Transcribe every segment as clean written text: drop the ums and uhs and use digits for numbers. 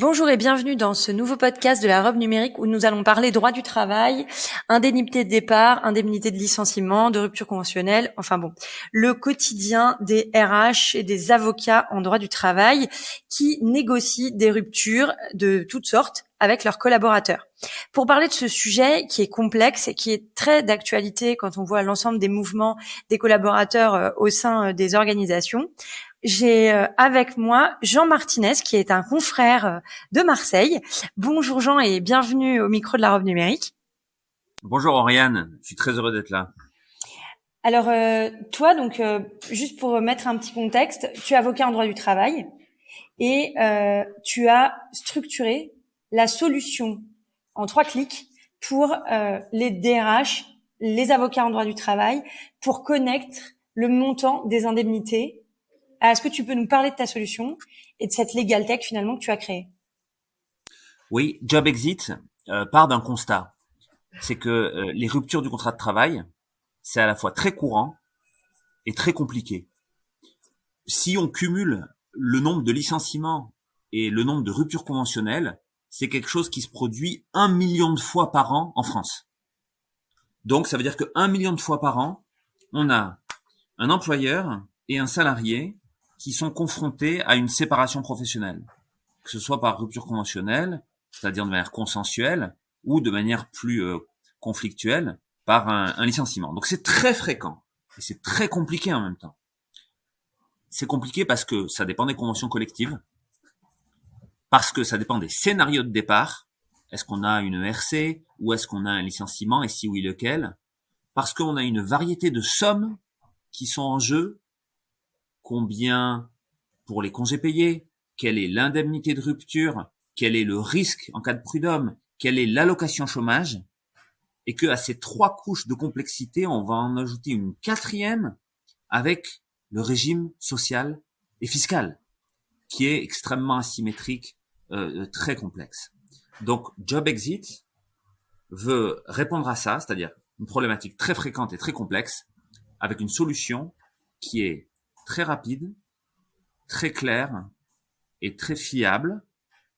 Bonjour et bienvenue dans ce nouveau podcast de la Robe numérique où nous allons parler droit du travail, indemnité de départ, indemnité de licenciement, de rupture conventionnelle, enfin bon, le quotidien des RH et des avocats en droit du travail qui négocient des ruptures de toutes sortes avec leurs collaborateurs. Pour parler de ce sujet qui est complexe et qui est très d'actualité quand on voit l'ensemble des mouvements des collaborateurs au sein des organisations, j'ai avec moi Jean Martinez, qui est un confrère de Marseille. Bonjour Jean et bienvenue au micro de la Robe numérique. Bonjour Oriane, je suis très heureux d'être là. Alors toi, donc juste pour mettre un petit contexte, tu es avocat en droit du travail et tu as structuré la solution en 3 clics pour les DRH, les avocats en droit du travail, pour connaître le montant des indemnités. Est-ce que tu peux nous parler de ta solution et de cette legal tech finalement que tu as créée? Oui, Job Exit part d'un constat, c'est que les ruptures du contrat de travail, c'est à la fois très courant et très compliqué. Si on cumule le nombre de licenciements et le nombre de ruptures conventionnelles, c'est quelque chose qui se produit 1 million de fois par an en France. Donc ça veut dire que 1 million de fois par an, on a un employeur et un salarié qui sont confrontés à une séparation professionnelle, que ce soit par rupture conventionnelle, c'est-à-dire de manière consensuelle, ou de manière plus conflictuelle, par un licenciement. Donc c'est très fréquent, et c'est très compliqué en même temps. C'est compliqué parce que ça dépend des conventions collectives, parce que ça dépend des scénarios de départ. Est-ce qu'on a une ERC, ou est-ce qu'on a un licenciement, et si oui, lequel? Parce qu'on a une variété de sommes qui sont en jeu. Combien pour les congés payés? Quelle est l'indemnité de rupture? Quel est le risque en cas de prud'homme? Quelle est l'allocation chômage? Et que à ces 3 couches de complexité, on va en ajouter une 4e avec le régime social et fiscal, qui est extrêmement asymétrique, très complexe. Donc, Job Exit veut répondre à ça, c'est-à-dire une problématique très fréquente et très complexe, avec une solution qui est très rapide, très claire et très fiable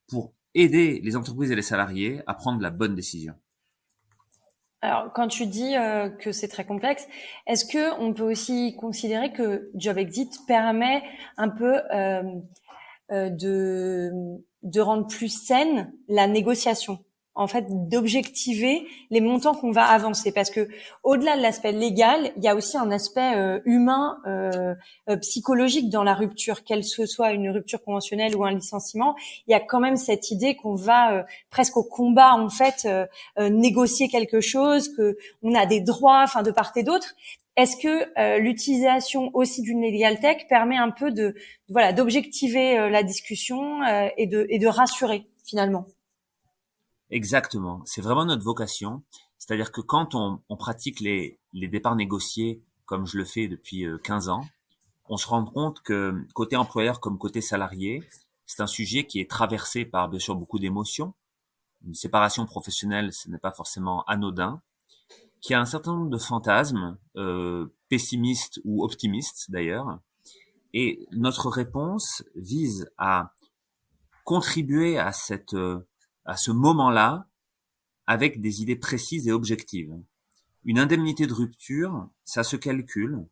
pour aider les entreprises et les salariés à prendre la bonne décision. Alors, quand tu dis que c'est très complexe, est-ce que on peut aussi considérer que Job Exit permet un peu de rendre plus saine la négociation, en fait, d'objectiver les montants qu'on va avancer, parce que au-delà de l'aspect légal, il y a aussi un aspect humain, psychologique dans la rupture, qu'elle ce soit une rupture conventionnelle ou un licenciement. Il y a quand même cette idée qu'on va presque au combat, en fait, négocier quelque chose, que on a des droits, enfin, de part et d'autre. Est-ce que l'utilisation aussi d'une legal tech permet un peu voilà, d'objectiver la discussion et de rassurer finalement? Exactement, c'est vraiment notre vocation. C'est-à-dire que quand on pratique les départs négociés, comme je le fais depuis 15 ans, on se rend compte que côté employeur comme côté salarié, c'est un sujet qui est traversé par bien sûr beaucoup d'émotions. Une séparation professionnelle, ce n'est pas forcément anodin, qui a un certain nombre de fantasmes, pessimistes ou optimistes d'ailleurs. Et notre réponse vise à contribuer à ce moment-là avec des idées précises et objectives. Une indemnité de rupture, ça se calcule.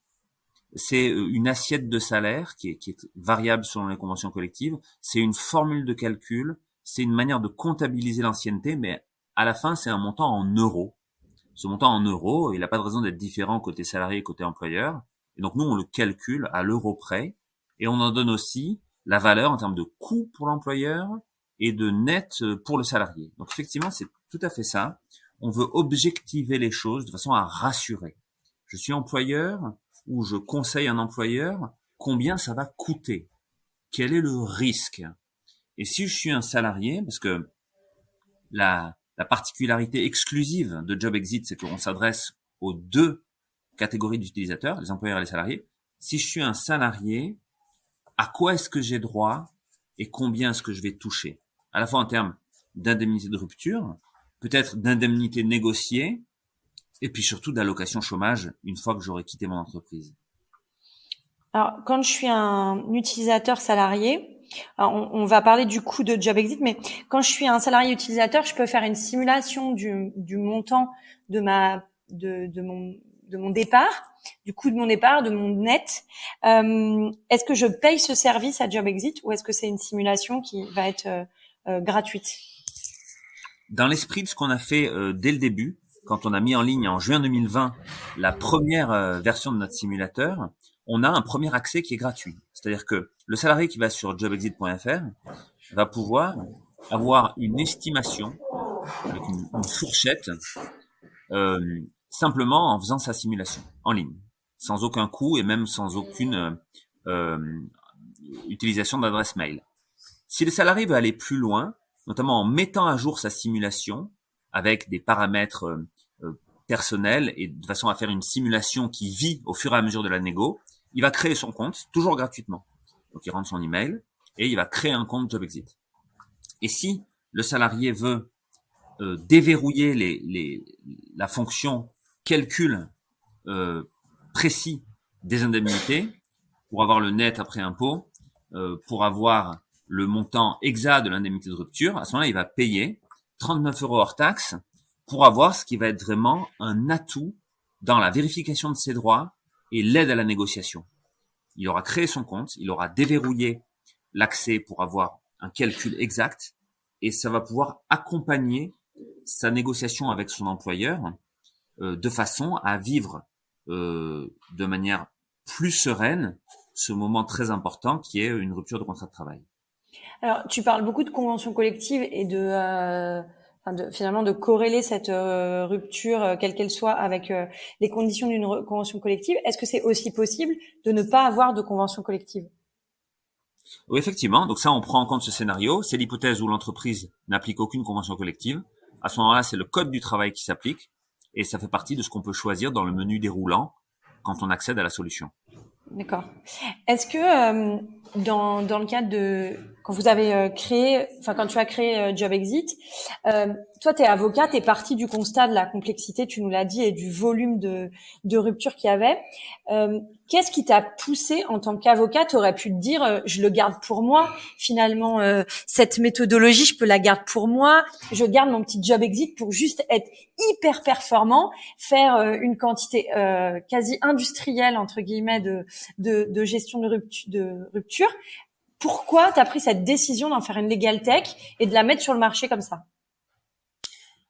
C'est une assiette de salaire qui est variable selon les conventions collectives. C'est une formule de calcul. C'est une manière de comptabiliser l'ancienneté, mais à la fin, c'est un montant en euros. Ce montant en euros, il n'a pas de raison d'être différent côté salarié et côté employeur. Et donc nous, on le calcule à l'euro près et on en donne aussi la valeur en termes de coût pour l'employeur et de net pour le salarié. Donc effectivement, c'est tout à fait ça. On veut objectiver les choses de façon à rassurer. Je suis employeur ou je conseille un employeur, combien ça va coûter? Quel est le risque? Et si je suis un salarié, parce que la particularité exclusive de Job Exit, c'est qu'on s'adresse aux 2 catégories d'utilisateurs, les employeurs et les salariés. Si je suis un salarié, à quoi est-ce que j'ai droit et combien est-ce que je vais toucher? À la fois en termes d'indemnité de rupture, peut-être d'indemnité négociée, et puis surtout d'allocation chômage une fois que j'aurai quitté mon entreprise. Alors, quand je suis un utilisateur salarié, Alors, on va parler du coût de Job Exit, mais quand je suis un salarié utilisateur, je peux faire une simulation du montant de mon départ, du coût de mon départ, de mon net. Est-ce que je paye ce service à Job Exit ou est-ce que c'est une simulation qui va être gratuite? Dans l'esprit de ce qu'on a fait dès le début, quand on a mis en ligne en juin 2020 la première version de notre simulateur, on a un premier accès qui est gratuit. C'est-à-dire que le salarié qui va sur jobexit.fr va pouvoir avoir une estimation avec une fourchette simplement en faisant sa simulation en ligne, sans aucun coût et même sans aucune utilisation d'adresse mail. Si le salarié veut aller plus loin, notamment en mettant à jour sa simulation avec des paramètres personnels et de façon à faire une simulation qui vit au fur et à mesure de la négo, il va créer son compte, toujours gratuitement. Donc il rentre son email et il va créer un compte JobExit. Et si le salarié veut déverrouiller la fonction calcul précis des indemnités pour avoir le net après impôt, pour avoir le montant exact de l'indemnité de rupture, à ce moment-là, il va payer 39 € hors taxe pour avoir ce qui va être vraiment un atout dans la vérification de ses droits et l'aide à la négociation. Il aura créé son compte, il aura déverrouillé l'accès pour avoir un calcul exact et ça va pouvoir accompagner sa négociation avec son employeur de façon à vivre de manière plus sereine ce moment très important qui est une rupture de contrat de travail. Alors, tu parles beaucoup de conventions collectives et finalement de corréler cette rupture, quelle qu'elle soit, avec les conditions d'une convention collective. Est-ce que c'est aussi possible de ne pas avoir de convention collective? Oui, effectivement. Donc ça, on prend en compte ce scénario. C'est l'hypothèse où l'entreprise n'applique aucune convention collective. À ce moment-là, c'est le code du travail qui s'applique et ça fait partie de ce qu'on peut choisir dans le menu déroulant quand on accède à la solution. D'accord. Est-ce que dans le cadre de quand vous avez quand tu as créé Job Exit, toi t'es avocat, t'es parti du constat de la complexité, tu nous l'as dit, et du volume de rupture qu'il y avait. Qu'est-ce qui t'a poussé en tant qu'avocat? T'aurais pu te dire, je le garde pour moi. Finalement, cette méthodologie, je peux la garder pour moi. Je garde mon petit Job Exit pour juste être hyper performant, faire une quantité quasi industrielle entre guillemets de gestion de rupture. Pourquoi tu as pris cette décision d'en faire une legal tech et de la mettre sur le marché comme ça?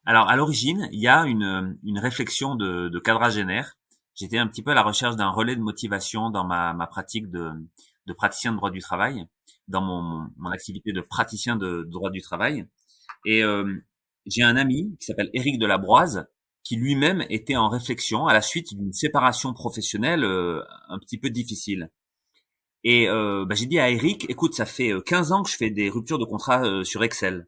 Alors, à l'origine, il y a une réflexion de quadragénaire. J'étais un petit peu à la recherche d'un relais de motivation dans ma pratique de praticien de droit du travail, dans mon activité de praticien de droit du travail. Et j'ai un ami qui s'appelle Éric Delabroise, qui lui-même était en réflexion à la suite d'une séparation professionnelle un petit peu difficile. Et j'ai dit à Eric, écoute, ça fait 15 ans que je fais des ruptures de contrat sur Excel.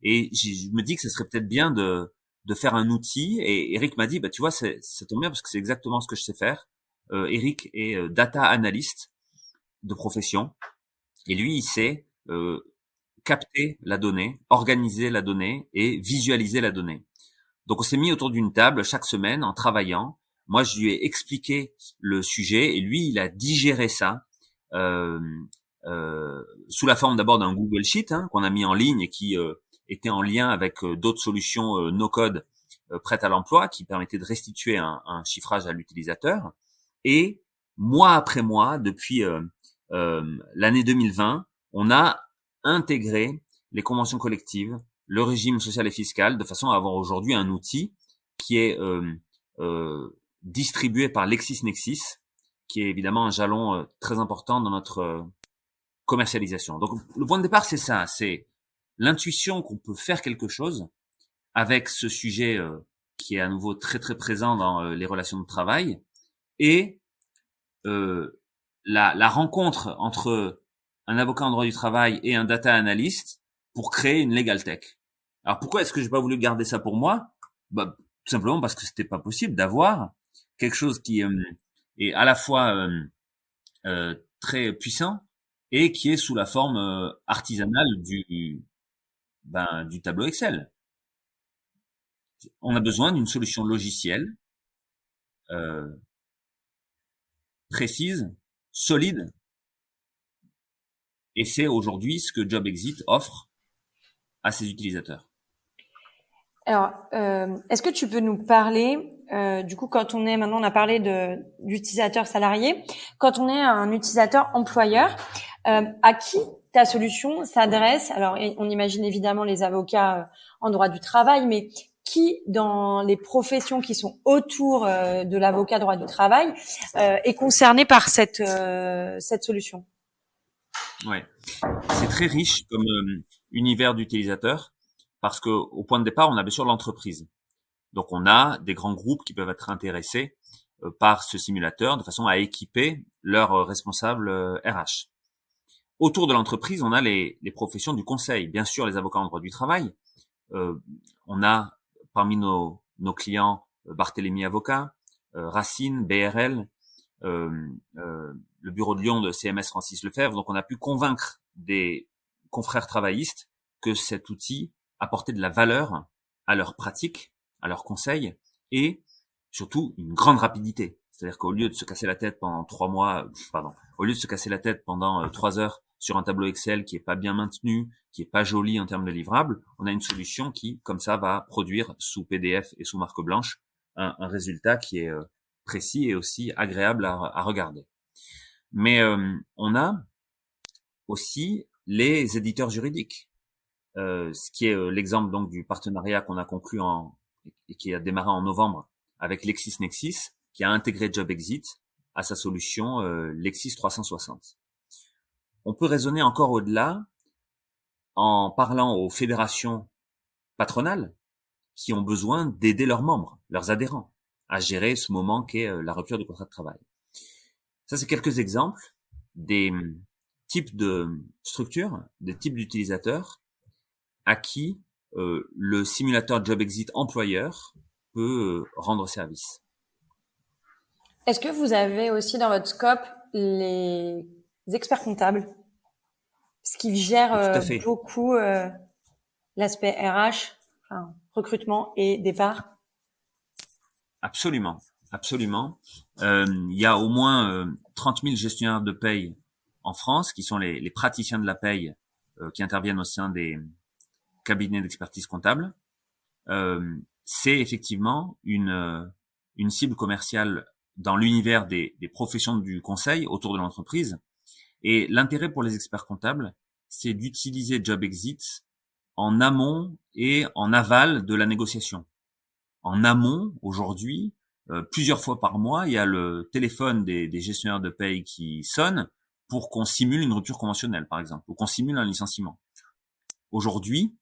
Et je me dis que ce serait peut-être bien de faire un outil. Et Eric m'a dit, tu vois, ça tombe bien parce que c'est exactement ce que je sais faire. Eric est data analyst de profession. Et lui, il sait capter la donnée, organiser la donnée et visualiser la donnée. Donc on s'est mis autour d'une table chaque semaine en travaillant. Moi, je lui ai expliqué le sujet et lui, il a digéré ça. Sous la forme d'abord d'un Google Sheet qu'on a mis en ligne et qui était en lien avec d'autres solutions no-code prêtes à l'emploi qui permettaient de restituer un chiffrage à l'utilisateur. Et mois après mois, depuis l'année 2020, on a intégré les conventions collectives, le régime social et fiscal, de façon à avoir aujourd'hui un outil qui est distribué par LexisNexis, qui est évidemment un jalon très important dans notre commercialisation. Donc le point de départ, c'est ça, c'est l'intuition qu'on peut faire quelque chose avec ce sujet qui est à nouveau très très présent dans les relations de travail et la rencontre entre un avocat en droit du travail et un data analyst pour créer une legal tech. Alors pourquoi est-ce que j'ai pas voulu garder ça pour moi? Tout simplement parce que c'était pas possible d'avoir quelque chose qui est à la fois très puissant et qui est sous la forme artisanale du tableau Excel. On a besoin d'une solution logicielle précise, solide, Et c'est aujourd'hui ce que JobExit offre à ses utilisateurs. Alors, est-ce que tu peux nous parler, du coup, quand on est, maintenant on a parlé d'utilisateur salarié, quand on est un utilisateur employeur, à qui ta solution s'adresse? Alors, on imagine évidemment les avocats en droit du travail, mais qui, dans les professions qui sont autour de l'avocat droit du travail, est concerné par cette solution? Ouais, c'est très riche comme univers d'utilisateurs parce que au point de départ, on a bien sûr l'entreprise. Donc, on a des grands groupes qui peuvent être intéressés par ce simulateur de façon à équiper leurs responsables RH. Autour de l'entreprise, on a les professions du conseil. Bien sûr, les avocats en droit du travail. On a parmi nos clients Barthélemy Avocat, Racine, BRL, le bureau de Lyon de CMS Francis Lefebvre. Donc, on a pu convaincre des confrères travaillistes que cet outil apportait de la valeur à leur pratique, à leurs conseils, et surtout une grande rapidité. C'est-à-dire qu'au lieu de se casser la tête pendant 3 heures sur un tableau Excel qui est pas bien maintenu, qui est pas joli en termes de livrables, on a une solution qui, comme ça, va produire sous PDF et sous marque blanche un résultat qui est précis et aussi agréable à regarder. Mais on a aussi les éditeurs juridiques, ce qui est l'exemple donc du partenariat qu'on a conclu et qui a démarré en novembre avec LexisNexis, qui a intégré JobExit à sa solution Lexis 360. On peut raisonner encore au-delà en parlant aux fédérations patronales qui ont besoin d'aider leurs membres, leurs adhérents, à gérer ce moment qu'est la rupture du contrat de travail. Ça, c'est quelques exemples des types de structures, des types d'utilisateurs à qui le simulateur JobExit employeur peut rendre service. Est-ce que vous avez aussi dans votre scope les experts comptables, ce qui gère beaucoup l'aspect RH, enfin, recrutement et départ? Absolument, absolument. Il y a au moins 30 000 gestionnaires de paye en France qui sont les praticiens de la paye qui interviennent au sein des cabinets d'expertise comptable. C'est effectivement une cible commerciale dans l'univers des professions du conseil autour de l'entreprise. Et l'intérêt pour les experts comptables, c'est d'utiliser JobExit en amont et en aval de la négociation. En amont, aujourd'hui, plusieurs fois par mois, il y a le téléphone des gestionnaires de paye qui sonne pour qu'on simule une rupture conventionnelle, par exemple, ou qu'on simule un licenciement. Aujourd'hui,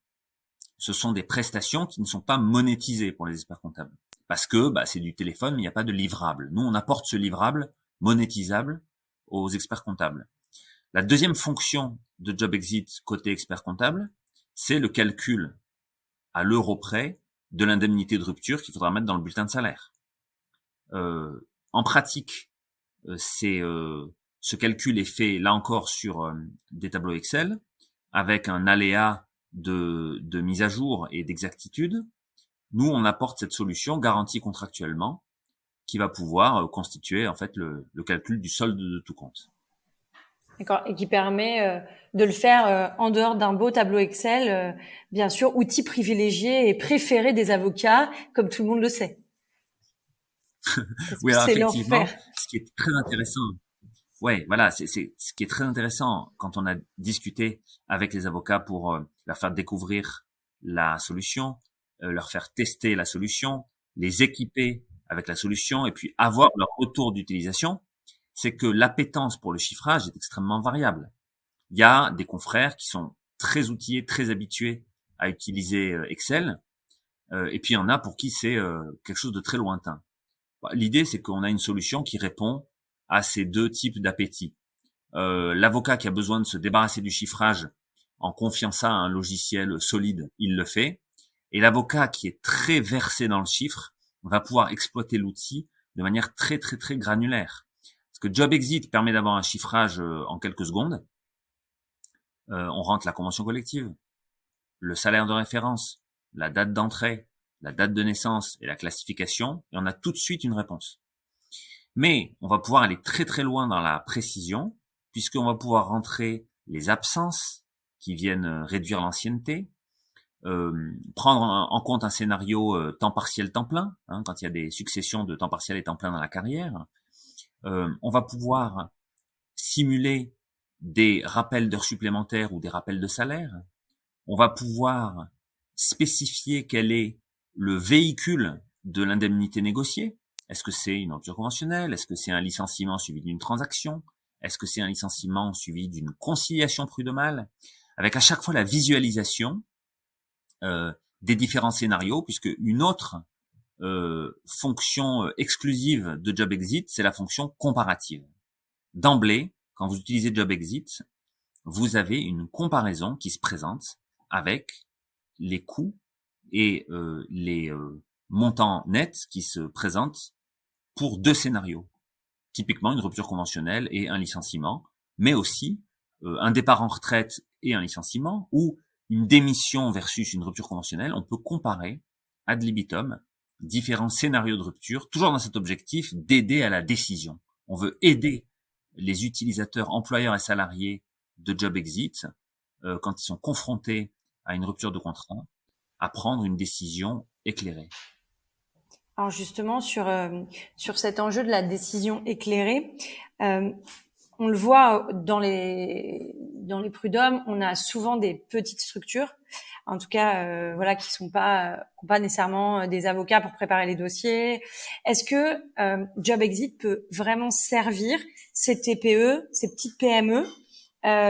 ce sont des prestations qui ne sont pas monétisées pour les experts comptables. Parce que c'est du téléphone, mais il n'y a pas de livrable. Nous, on apporte ce livrable monétisable aux experts comptables. La deuxième fonction de JobExit côté expert comptable, c'est le calcul à l'euro près de l'indemnité de rupture qu'il faudra mettre dans le bulletin de salaire. En pratique, ce calcul est fait là encore sur des tableaux Excel avec un aléa de mise à jour et d'exactitude. Nous, on apporte cette solution garantie contractuellement qui va pouvoir constituer en fait le calcul du solde de tout compte. D'accord, et qui permet de le faire en dehors d'un beau tableau Excel, bien sûr, outil privilégié et préféré des avocats, comme tout le monde le sait. Oui, alors effectivement, ce qui est très intéressant, c'est ce qui est très intéressant quand on a discuté avec les avocats pour leur faire découvrir la solution, leur faire tester la solution, les équiper avec la solution et puis avoir leur retour d'utilisation, c'est que l'appétence pour le chiffrage est extrêmement variable. Il y a des confrères qui sont très outillés, très habitués à utiliser Excel, et puis il y en a pour qui c'est quelque chose de très lointain. L'idée, c'est qu'on a une solution qui répond à ces deux types d'appétit. L'avocat qui a besoin de se débarrasser du chiffrage en confiant ça à un logiciel solide, il le fait. Et l'avocat qui est très versé dans le chiffre va pouvoir exploiter l'outil de manière très, très, très granulaire. Parce que JobExit permet d'avoir un chiffrage en quelques secondes. On rentre la convention collective, le salaire de référence, la date d'entrée, la date de naissance et la classification, et on a tout de suite une réponse. Mais on va pouvoir aller très très loin dans la précision, puisqu'on va pouvoir rentrer les absences qui viennent réduire l'ancienneté, prendre en compte un scénario temps partiel, temps plein, hein, quand il y a des successions de temps partiel et temps plein dans la carrière. On va pouvoir simuler des rappels d'heures supplémentaires ou des rappels de salaire. On va pouvoir spécifier quel est le véhicule de l'indemnité négociée. Est-ce que c'est une rupture conventionnelle? Est-ce que c'est un licenciement suivi d'une transaction? Est-ce que c'est un licenciement suivi d'une conciliation prud'homale? Avec à chaque fois la visualisation des différents scénarios, puisque une autre fonction exclusive de Job Exit, c'est la fonction comparative. D'emblée, quand vous utilisez Job Exit, vous avez une comparaison qui se présente avec les coûts et les montants nets qui se présentent pour deux scénarios. Typiquement une rupture conventionnelle et un licenciement, mais aussi un départ en retraite et un licenciement, ou une démission versus une rupture conventionnelle. On peut comparer ad libitum différents scénarios de rupture, toujours dans cet objectif d'aider à la décision. On veut aider les utilisateurs, employeurs et salariés de Job Exit, quand ils sont confrontés à une rupture de contrat, à prendre une décision éclairée. Alors justement, sur cet enjeu de la décision éclairée, on le voit dans les prud'hommes, on a souvent des petites structures, en tout cas, voilà, qui n'ont pas nécessairement des avocats pour préparer les dossiers. Est-ce que Job Exit peut vraiment servir ces TPE, ces petites PME